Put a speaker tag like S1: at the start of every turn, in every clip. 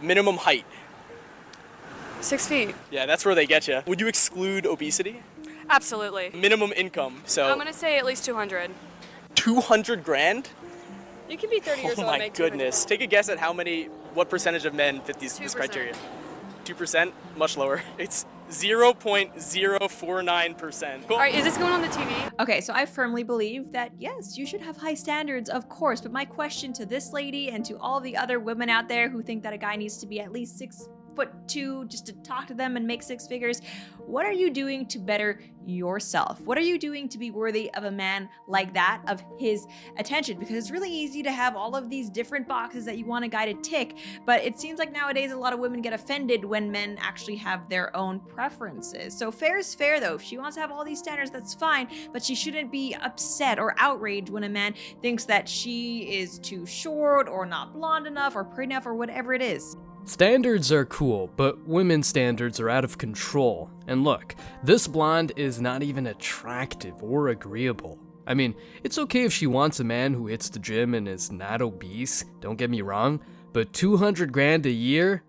S1: Minimum height.
S2: 6 feet.
S1: Yeah, that's where they get you. Would you exclude obesity?
S2: Absolutely.
S1: Minimum income, so.
S2: I'm gonna say at least 200.
S1: 200 grand?
S2: You can be 30 years
S1: Oh
S2: old and
S1: my
S2: make
S1: goodness.
S2: 200.
S1: Take a guess at what percentage of men fit this
S2: 2%.
S1: criteria? 2%? Much lower. It's 0.049%. Cool.
S2: All right, is this going on the TV?
S3: Okay, so I firmly believe that yes, you should have high standards, of course, but my question to this lady and to all the other women out there who think that a guy needs to be at least 6'2" just to talk to them and make six figures, what are you doing to better yourself? What are you doing to be worthy of a man like that, of his attention? Because it's really easy to have all of these different boxes that you want a guy to tick, but it seems like nowadays a lot of women get offended when men actually have their own preferences. So fair is fair though. If she wants to have all these standards, that's fine, but she shouldn't be upset or outraged when a man thinks that she is too short or not blonde enough or pretty enough or whatever it is.
S4: Standards are cool, but women's standards are out of control. And look, this blonde is not even attractive or agreeable. I mean, it's okay if she wants a man who hits the gym and is not obese, don't get me wrong, but 200 grand a year?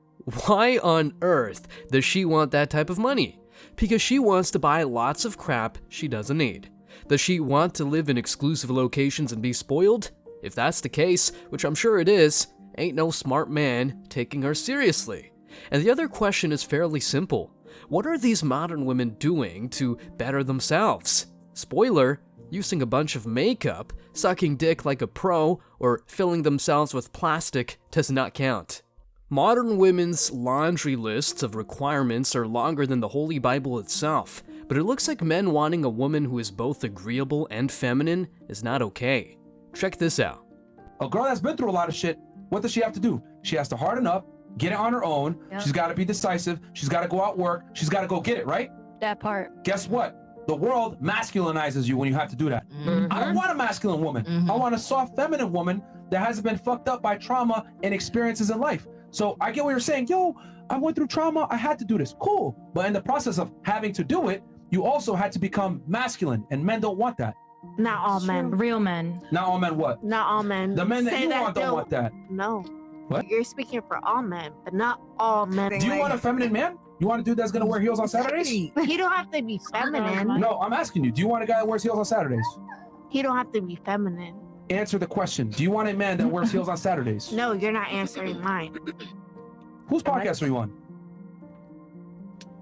S4: Why on earth does she want that type of money? Because she wants to buy lots of crap she doesn't need. Does she want to live in exclusive locations and be spoiled? If that's the case, which I'm sure it is, ain't no smart man taking her seriously. And the other question is fairly simple. What are these modern women doing to better themselves? Spoiler, using a bunch of makeup, sucking dick like a pro, or filling themselves with plastic does not count. Modern women's laundry lists of requirements are longer than the Holy Bible itself, but it looks like men wanting a woman who is both agreeable and feminine is not okay. Check this out.
S5: A girl that's been through a lot of shit, what does she have to do? She has to harden up, get it on her own. Yep. She's got to be decisive. She's got to go out work. She's got to go get it, right?
S6: That part.
S5: Guess what? The world masculinizes you when you have to do that. Mm-hmm. I don't want a masculine woman. Mm-hmm. I want a soft, feminine woman that hasn't been fucked up by trauma and experiences in life. So I get what you're saying. Yo, I went through trauma. I had to do this. Cool. But in the process of having to do it, you also had to become masculine, and men don't want that.
S6: Not all men. Real men.
S5: Not all men what?
S6: Not all men.
S5: The men that you want don't want that.
S6: No.
S5: What?
S6: You're speaking for all men, but not all men.
S5: Do you want a feminine man? You want a dude that's going to wear heels on Saturdays?
S6: He don't have to be feminine.
S5: No, I'm asking you. Do you want a guy that wears heels on Saturdays?
S6: He don't have to be feminine.
S5: Answer the question. Do you want a man that wears heels on Saturdays?
S6: No, you're not answering mine.
S5: Whose podcast are you on?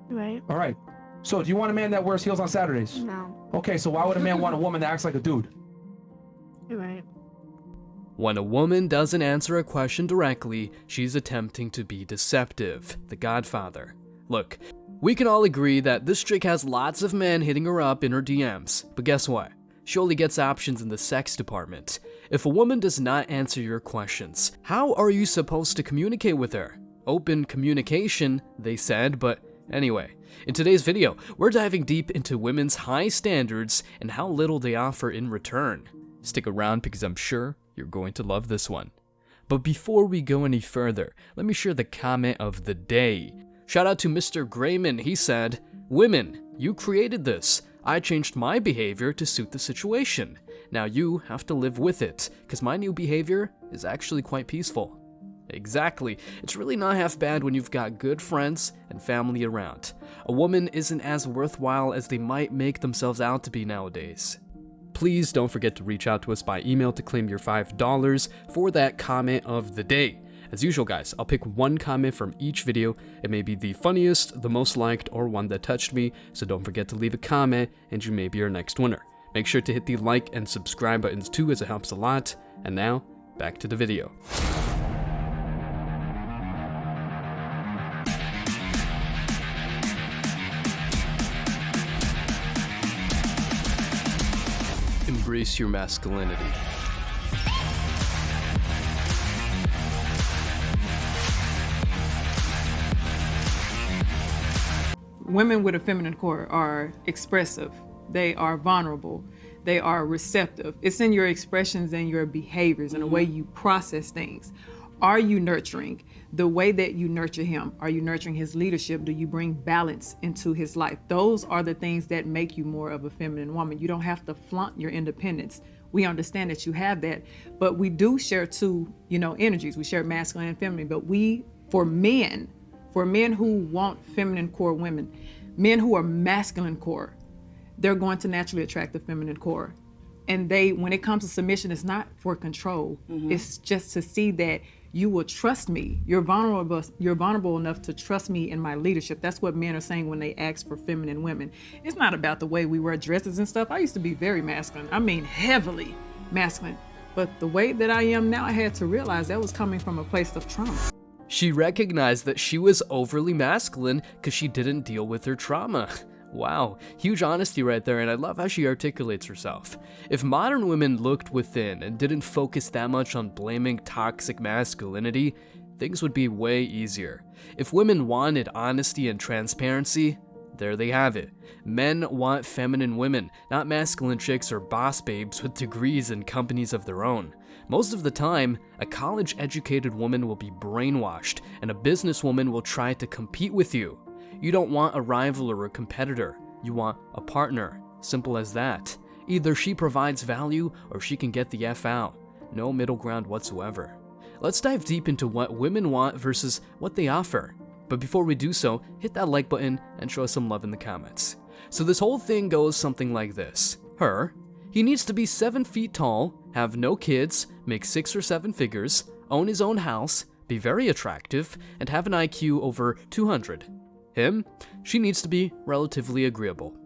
S6: Right.
S5: All right. So, do you want a man that wears heels on Saturdays?
S6: No.
S5: Okay, so why would a man want a woman that acts like a dude?
S6: You're right.
S4: When a woman doesn't answer a question directly, she's attempting to be deceptive. The Godfather. Look, we can all agree that this chick has lots of men hitting her up in her DMs, but guess what? She only gets options in the sex department. If a woman does not answer your questions, how are you supposed to communicate with her? Open communication, they said, but anyway. In today's video, we're diving deep into women's high standards and how little they offer in return. Stick around because I'm sure you're going to love this one. But before we go any further, let me share the comment of the day. Shout out to Mr. Grayman. He said, "Women, you created this. I changed my behavior to suit the situation. Now you have to live with it, because my new behavior is actually quite peaceful." Exactly. It's really not half bad when you've got good friends and family around. A woman isn't as worthwhile as they might make themselves out to be nowadays. Please don't forget to reach out to us by email to claim your $5 for that comment of the day. As usual, guys, I'll pick one comment from each video. It may be the funniest, the most liked, or one that touched me, so don't forget to leave a comment and you may be our next winner. Make sure to hit the like and subscribe buttons too, as it helps a lot. And now, back to the video. Embrace your masculinity.
S7: Women with a feminine core are expressive. They are vulnerable. They are receptive. It's in your expressions and your behaviors and the way you process things. Are you nurturing? The way that you nurture him, are you nurturing his leadership? Do you bring balance into his life? Those are the things that make you more of a feminine woman. You don't have to flaunt your independence. We understand that you have that, but we do share two, energies. We share masculine and feminine, but we for men who want feminine core women, men who are masculine core, they're going to naturally attract the feminine core. And when it comes to submission, it's not for control. It's just to see that you will trust me. You're vulnerable enough to trust me in my leadership. That's what men are saying when they ask for feminine women. It's not about the way we wear dresses and stuff. I used to be very masculine. I mean, heavily masculine. But the way that I am now, I had to realize that was coming from a place of trauma.
S4: She recognized that she was overly masculine because she didn't deal with her trauma. Wow, huge honesty right there, and I love how she articulates herself. If modern women looked within and didn't focus that much on blaming toxic masculinity, things would be way easier. If women wanted honesty and transparency, there they have it. Men want feminine women, not masculine chicks or boss babes with degrees and companies of their own. Most of the time, a college-educated woman will be brainwashed, and a businesswoman will try to compete with you. You don't want a rival or a competitor. You want a partner. Simple as that. Either she provides value or she can get the F out. No middle ground whatsoever. Let's dive deep into what women want versus what they offer. But before we do so, hit that like button and show us some love in the comments. So this whole thing goes something like this. He needs to be 7 feet tall, have no kids, make 6 or 7 figures, own his own house, be very attractive, and have an IQ over 200. Him? She needs to be relatively agreeable.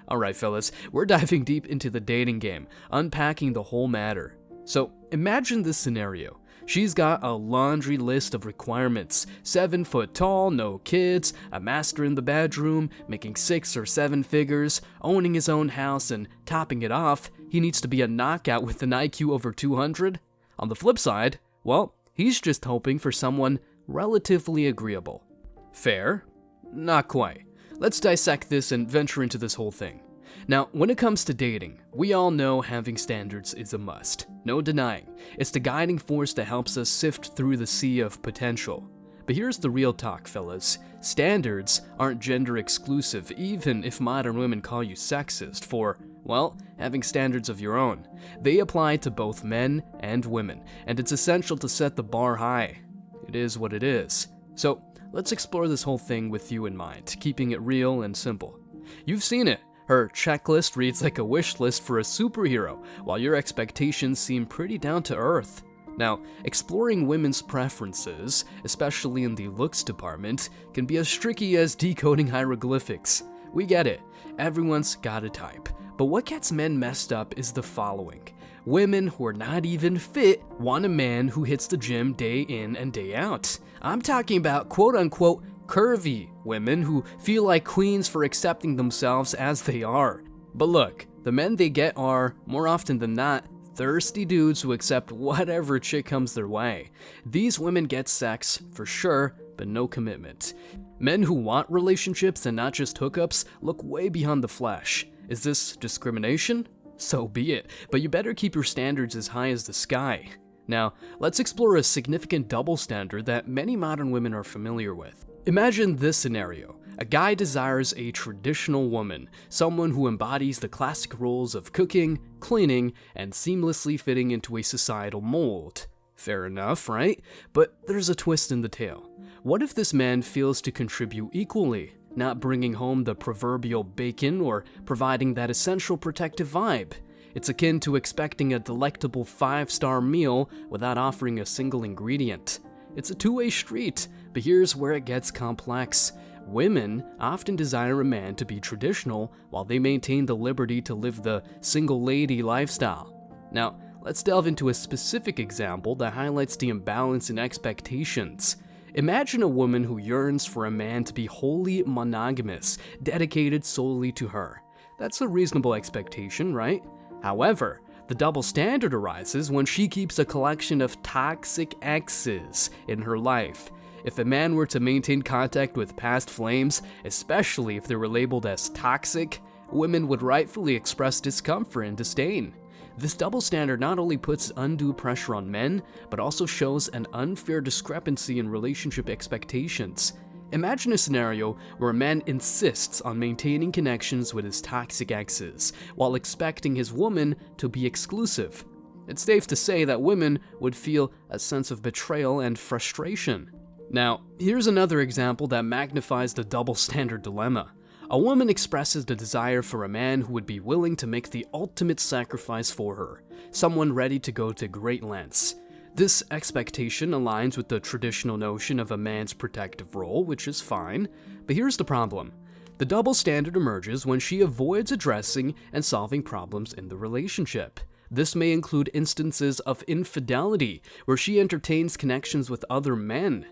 S4: Alright fellas, we're diving deep into the dating game, unpacking the whole matter. So imagine this scenario. She's got a laundry list of requirements. 7 foot tall, no kids, a master in the bedroom, making 6 or 7 figures, owning his own house, and topping it off, he needs to be a knockout with an IQ over 200. On the flip side, well, he's just hoping for someone relatively agreeable. Fair? Not quite. Let's dissect this and venture into this whole thing. Now, when it comes to dating, we all know having standards is a must. No denying. It's the guiding force that helps us sift through the sea of potential. But here's the real talk, fellas. Standards aren't gender exclusive, even if modern women call you sexist for, well, having standards of your own. They apply to both men and women, and it's essential to set the bar high. It is what it is. So, let's explore this whole thing with you in mind, keeping it real and simple. You've seen it. Her checklist reads like a wish list for a superhero, while your expectations seem pretty down to earth. Now, exploring women's preferences, especially in the looks department, can be as tricky as decoding hieroglyphics. We get it. Everyone's got a type. But what gets men messed up is the following. Women who are not even fit want a man who hits the gym day in and day out. I'm talking about quote-unquote curvy women who feel like queens for accepting themselves as they are. But look, the men they get are, more often than not, thirsty dudes who accept whatever chick comes their way. These women get sex, for sure, but no commitment. Men who want relationships and not just hookups look way beyond the flesh. Is this discrimination? So be it, but you better keep your standards as high as the sky. Now, let's explore a significant double standard that many modern women are familiar with. Imagine this scenario. A guy desires a traditional woman, someone who embodies the classic roles of cooking, cleaning, and seamlessly fitting into a societal mold. Fair enough, right? But there's a twist in the tale. What if this man fails to contribute equally, not bringing home the proverbial bacon or providing that essential protective vibe? It's akin to expecting a delectable 5-star meal without offering a single ingredient. It's a two-way street, but here's where it gets complex. Women often desire a man to be traditional while they maintain the liberty to live the single lady lifestyle. Now, let's delve into a specific example that highlights the imbalance in expectations. Imagine a woman who yearns for a man to be wholly monogamous, dedicated solely to her. That's a reasonable expectation, right? However, the double standard arises when she keeps a collection of toxic exes in her life. If a man were to maintain contact with past flames, especially if they were labeled as toxic, women would rightfully express discomfort and disdain. This double standard not only puts undue pressure on men, but also shows an unfair discrepancy in relationship expectations. Imagine a scenario where a man insists on maintaining connections with his toxic exes, while expecting his woman to be exclusive. It's safe to say that women would feel a sense of betrayal and frustration. Now, here's another example that magnifies the double standard dilemma. A woman expresses the desire for a man who would be willing to make the ultimate sacrifice for her, someone ready to go to great lengths. This expectation aligns with the traditional notion of a man's protective role, which is fine, but here's the problem. The double standard emerges when she avoids addressing and solving problems in the relationship. This may include instances of infidelity, where she entertains connections with other men.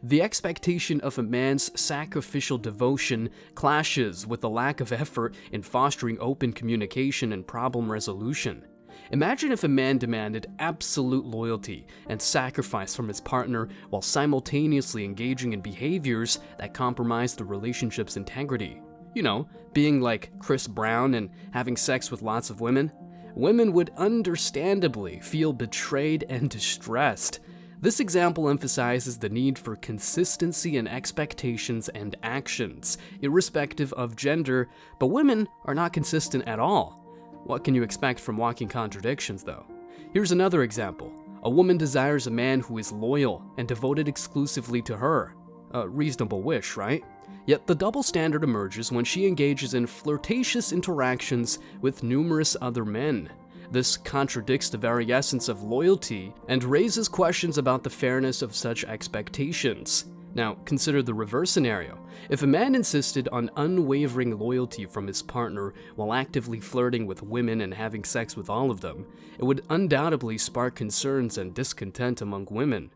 S4: The expectation of a man's sacrificial devotion clashes with the lack of effort in fostering open communication and problem resolution. Imagine if a man demanded absolute loyalty and sacrifice from his partner while simultaneously engaging in behaviors that compromise the relationship's integrity. You know, being like Chris Brown and having sex with lots of women. Women would understandably feel betrayed and distressed. This example emphasizes the need for consistency in expectations and actions, irrespective of gender, but women are not consistent at all. What can you expect from walking contradictions, though? Here's another example. A woman desires a man who is loyal and devoted exclusively to her. A reasonable wish, right? Yet the double standard emerges when she engages in flirtatious interactions with numerous other men. This contradicts the very essence of loyalty and raises questions about the fairness of such expectations. Now, consider the reverse scenario. If a man insisted on unwavering loyalty from his partner while actively flirting with women and having sex with all of them, it would undoubtedly spark concerns and discontent among women.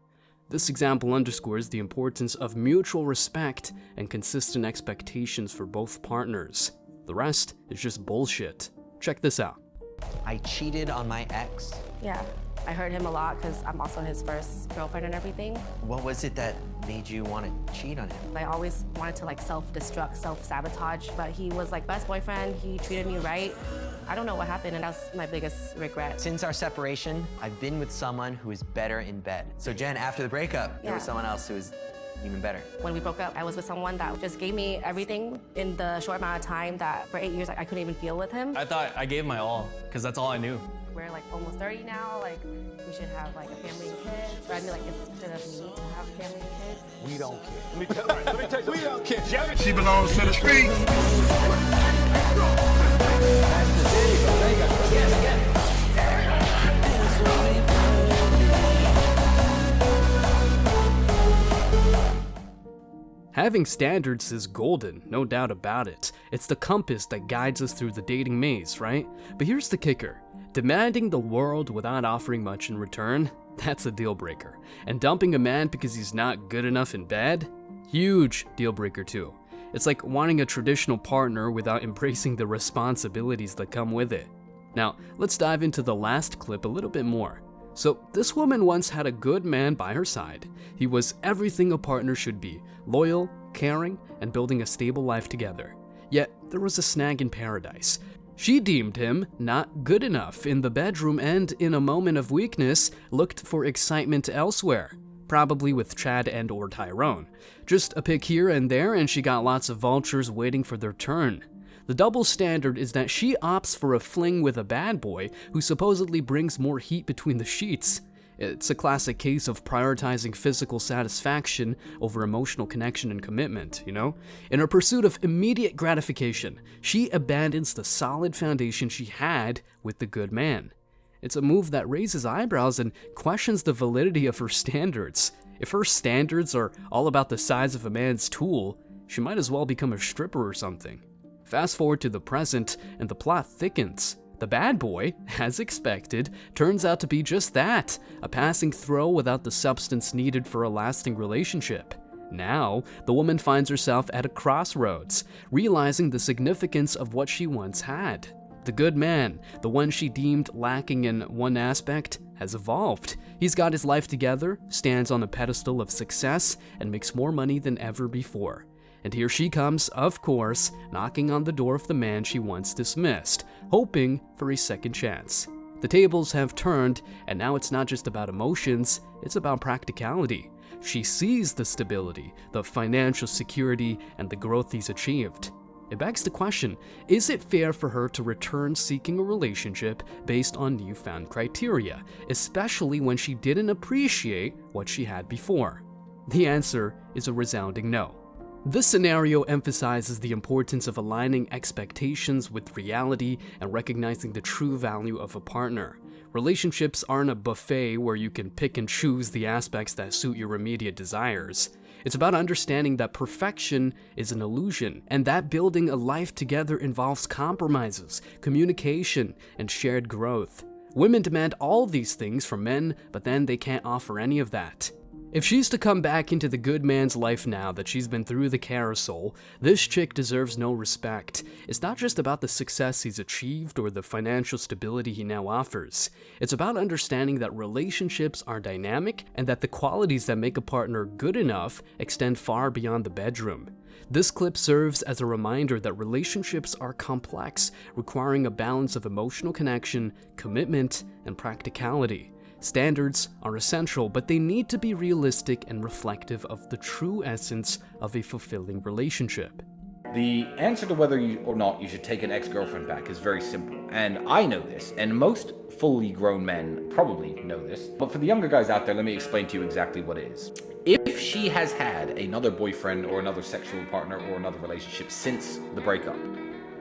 S4: This example underscores the importance of mutual respect and consistent expectations for both partners. The rest is just bullshit. Check this out.
S8: I cheated on my ex.
S9: Yeah, I hurt him a lot because I'm also his first girlfriend and everything.
S8: What was it that made you want to cheat on him?
S9: I always wanted to like self-destruct, self-sabotage, but he was like best boyfriend. He treated me right. I don't know what happened, and that's my biggest regret.
S8: Since our separation, I've been with someone who is better in bed. So Jen, after the breakup, there was someone else who was even better.
S9: When we broke up, I was with someone that just gave me everything in the short amount of time that for 8 years I couldn't even feel with him.
S10: I thought I gave my all, because that's all I knew.
S9: We're like almost 30 now, like we should have like a family and kids. But I mean like it's considered of me to have a family and kids.
S11: We don't care. Let me tell you, we don't care. She belongs to the streets.
S4: Having standards is golden, no doubt about it. It's the compass that guides us through the dating maze, right? But here's the kicker. Demanding the world without offering much in return, that's a deal breaker. And dumping a man because he's not good enough in bed? Huge deal breaker too. It's like wanting a traditional partner without embracing the responsibilities that come with it. Now, let's dive into the last clip a little bit more. So, this woman once had a good man by her side. He was everything a partner should be, loyal, caring, and building a stable life together. Yet, there was a snag in paradise. She deemed him not good enough in the bedroom and, in a moment of weakness, looked for excitement elsewhere. Probably with Chad and or Tyrone. Just a pick here and there and she got lots of vultures waiting for their turn. The double standard is that she opts for a fling with a bad boy who supposedly brings more heat between the sheets. It's a classic case of prioritizing physical satisfaction over emotional connection and commitment, you know? In her pursuit of immediate gratification, she abandons the solid foundation she had with the good man. It's a move that raises eyebrows and questions the validity of her standards. If her standards are all about the size of a man's tool, she might as well become a stripper or something. Fast forward to the present, and the plot thickens. The bad boy, as expected, turns out to be just that, a passing throw without the substance needed for a lasting relationship. Now, the woman finds herself at a crossroads, realizing the significance of what she once had. The good man, the one she deemed lacking in one aspect, has evolved. He's got his life together, stands on a pedestal of success, and makes more money than ever before. And here she comes, of course, knocking on the door of the man she once dismissed, hoping for a second chance. The tables have turned, and now it's not just about emotions, it's about practicality. She sees the stability, the financial security, and the growth he's achieved. It begs the question, is it fair for her to return seeking a relationship based on newfound criteria, especially when she didn't appreciate what she had before? The answer is a resounding no. This scenario emphasizes the importance of aligning expectations with reality and recognizing the true value of a partner. Relationships aren't a buffet where you can pick and choose the aspects that suit your immediate desires. It's about understanding that perfection is an illusion, and that building a life together involves compromises, communication, and shared growth. Women demand all these things from men, but then they can't offer any of that. If she's to come back into the good man's life now that she's been through the carousel, this chick deserves no respect. It's not just about the success he's achieved or the financial stability he now offers. It's about understanding that relationships are dynamic and that the qualities that make a partner good enough extend far beyond the bedroom. This clip serves as a reminder that relationships are complex, requiring a balance of emotional connection, commitment, and practicality. Standards are essential, but they need to be realistic and reflective of the true essence of a fulfilling relationship.
S12: The answer to whether or not you should take an ex-girlfriend back is very simple, and I know this, and most fully grown men probably know this, but for the younger guys out there, let me explain to you exactly what it is. If she has had another boyfriend or another sexual partner or another relationship since the breakup,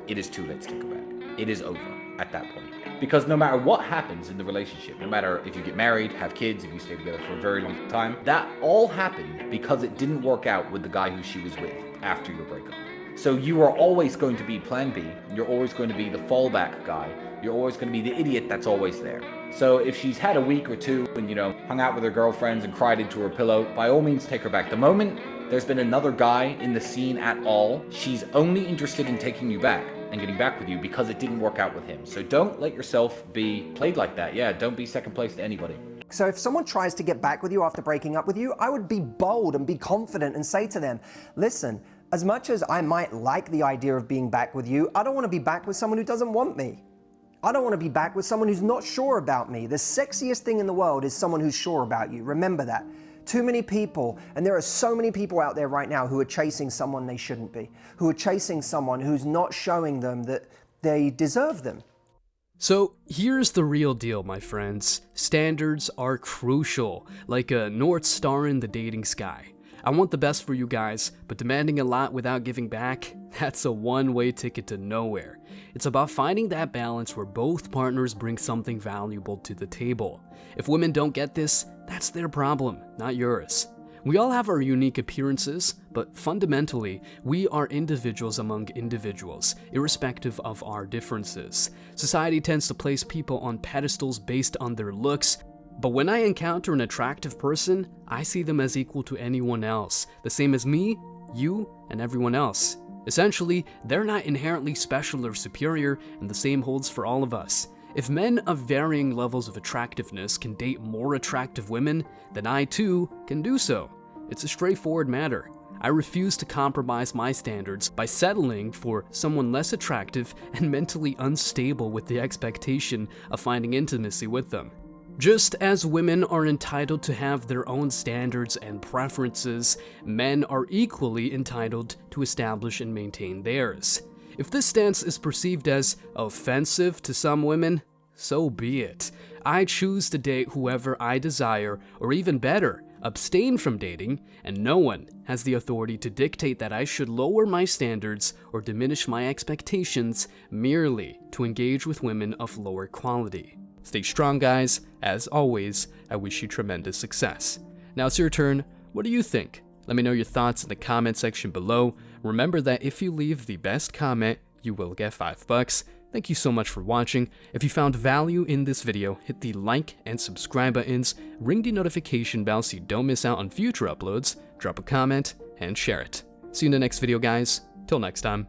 S12: it is too late to take her back. It is over at that point. Because no matter what happens in the relationship, no matter if you get married, have kids, if you stay together for a very long time, that all happened because it didn't work out with the guy who she was with after your breakup. So you are always going to be plan B, you're always going to be the fallback guy, you're always going to be the idiot that's always there. So if she's had a week or two and, hung out with her girlfriends and cried into her pillow, by all means take her back. The moment there's been another guy in the scene at all, she's only interested in taking you back and getting back with you because it didn't work out with him. So don't let yourself be played like that. Yeah, don't be second place to anybody.
S13: So if someone tries to get back with you after breaking up with you, I would be bold and be confident and say to them, listen, as much as I might like the idea of being back with you, I don't want to be back with someone who doesn't want me. I don't want to be back with someone who's not sure about me. The sexiest thing in the world is someone who's sure about you. Remember that. Too many people, and there are so many people out there right now who are chasing someone they shouldn't be, who are chasing someone who's not showing them that they deserve them.
S4: So here's the real deal, my friends. Standards are crucial, like a North Star in the dating sky. I want the best for you guys, but demanding a lot without giving back, that's a one-way ticket to nowhere. It's about finding that balance where both partners bring something valuable to the table. If women don't get this, that's their problem, not yours. We all have our unique appearances, but fundamentally, we are individuals among individuals, irrespective of our differences. Society tends to place people on pedestals based on their looks, but when I encounter an attractive person, I see them as equal to anyone else, the same as me, you, and everyone else. Essentially, they're not inherently special or superior, and the same holds for all of us. If men of varying levels of attractiveness can date more attractive women, then I too can do so. It's a straightforward matter. I refuse to compromise my standards by settling for someone less attractive and mentally unstable with the expectation of finding intimacy with them. Just as women are entitled to have their own standards and preferences, men are equally entitled to establish and maintain theirs. If this stance is perceived as offensive to some women, so be it. I choose to date whoever I desire, or even better, abstain from dating, and no one has the authority to dictate that I should lower my standards or diminish my expectations merely to engage with women of lower quality. Stay strong, guys. As always, I wish you tremendous success. Now it's your turn. What do you think? Let me know your thoughts in the comment section below. Remember that if you leave the best comment, you will get $5. Thank you so much for watching. If you found value in this video, hit the like and subscribe buttons, ring the notification bell so you don't miss out on future uploads, drop a comment, and share it. See you in the next video, guys. Till next time.